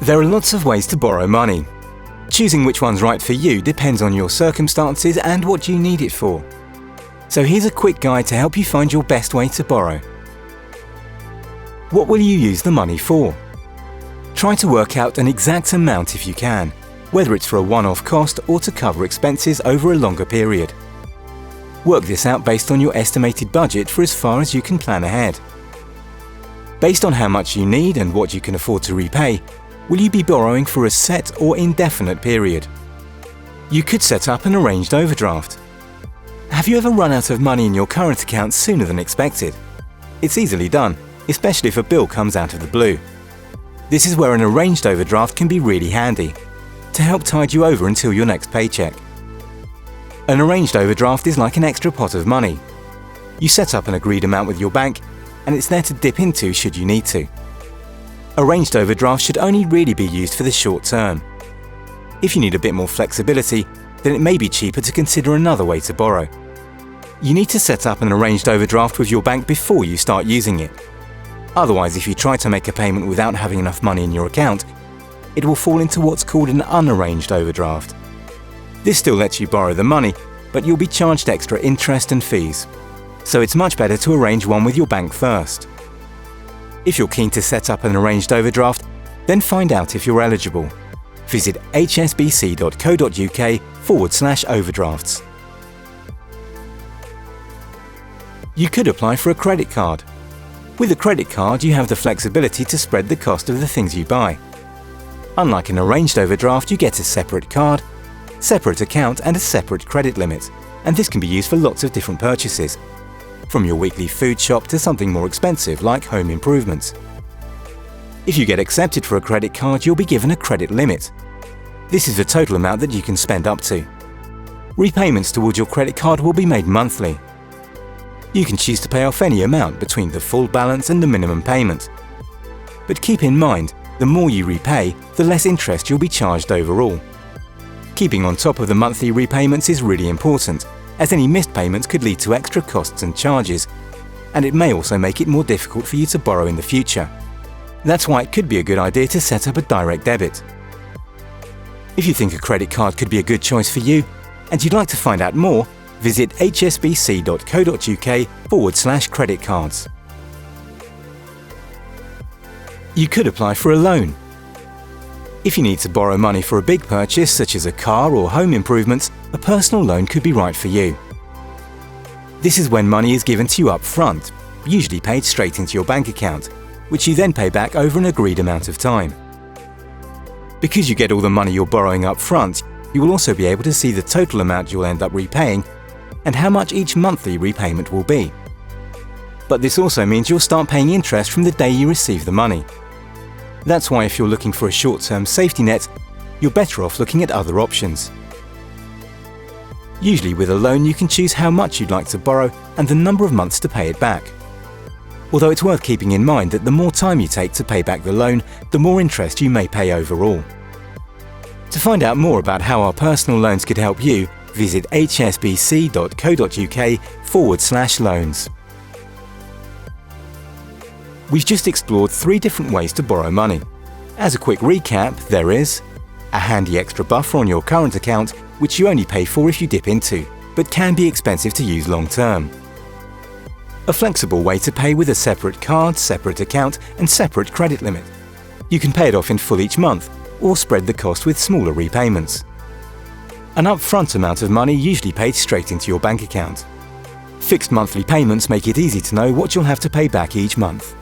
There are lots of ways to borrow money. Choosing which one's right for you depends on your circumstances and what you need it for. So here's a quick guide to help you find your best way to borrow. What will you use the money for? Try to work out an exact amount if you can, whether it's for a one-off cost or to cover expenses over a longer period. Work this out based on your estimated budget for as far as you can plan ahead. Based on how much you need and what you can afford to repay, will you be borrowing for a set or indefinite period? You could set up an arranged overdraft. Have you ever run out of money in your current account sooner than expected? It's easily done, especially if a bill comes out of the blue. This is where an arranged overdraft can be really handy, to help tide you over until your next paycheck. An arranged overdraft is like an extra pot of money. You set up an agreed amount with your bank, and it's there to dip into should you need to. Arranged overdrafts should only really be used for the short term. If you need a bit more flexibility, then it may be cheaper to consider another way to borrow. You need to set up an arranged overdraft with your bank before you start using it. Otherwise, if you try to make a payment without having enough money in your account, it will fall into what's called an unarranged overdraft. This still lets you borrow the money, but you'll be charged extra interest and fees. So it's much better to arrange one with your bank first. If you're keen to set up an arranged overdraft, then find out if you're eligible. Visit hsbc.co.uk/overdrafts. You could apply for a credit card. With a credit card, you have the flexibility to spread the cost of the things you buy. Unlike an arranged overdraft, you get a separate card, separate account and a separate credit limit, and this can be used for lots of different purchases, from your weekly food shop to something more expensive like home improvements. If you get accepted for a credit card, you'll be given a credit limit. This is the total amount that you can spend up to. Repayments towards your credit card will be made monthly. You can choose to pay off any amount between the full balance and the minimum payment. But keep in mind, the more you repay, the less interest you'll be charged overall. Keeping on top of the monthly repayments is really important, as any missed payments could lead to extra costs and charges, and it may also make it more difficult for you to borrow in the future. That's why it could be a good idea to set up a direct debit. If you think a credit card could be a good choice for you, and you'd like to find out more, visit hsbc.co.uk/credit cards. You could apply for a loan. If you need to borrow money for a big purchase such as a car or home improvements, a personal loan could be right for you. This is when money is given to you up front, usually paid straight into your bank account, which you then pay back over an agreed amount of time. Because you get all the money you're borrowing up front, you will also be able to see the total amount you'll end up repaying and how much each monthly repayment will be. But this also means you'll start paying interest from the day you receive the money. That's why if you're looking for a short-term safety net, you're better off looking at other options. Usually with a loan you can choose how much you'd like to borrow and the number of months to pay it back. Although it's worth keeping in mind that the more time you take to pay back the loan, the more interest you may pay overall. To find out more about how our personal loans could help you, visit hsbc.co.uk/loans. We've just explored 3 different ways to borrow money. As a quick recap, there is a handy extra buffer on your current account, which you only pay for if you dip into, but can be expensive to use long term. A flexible way to pay with a separate card, separate account and separate credit limit. You can pay it off in full each month, or spread the cost with smaller repayments. An upfront amount of money usually paid straight into your bank account. Fixed monthly payments make it easy to know what you'll have to pay back each month.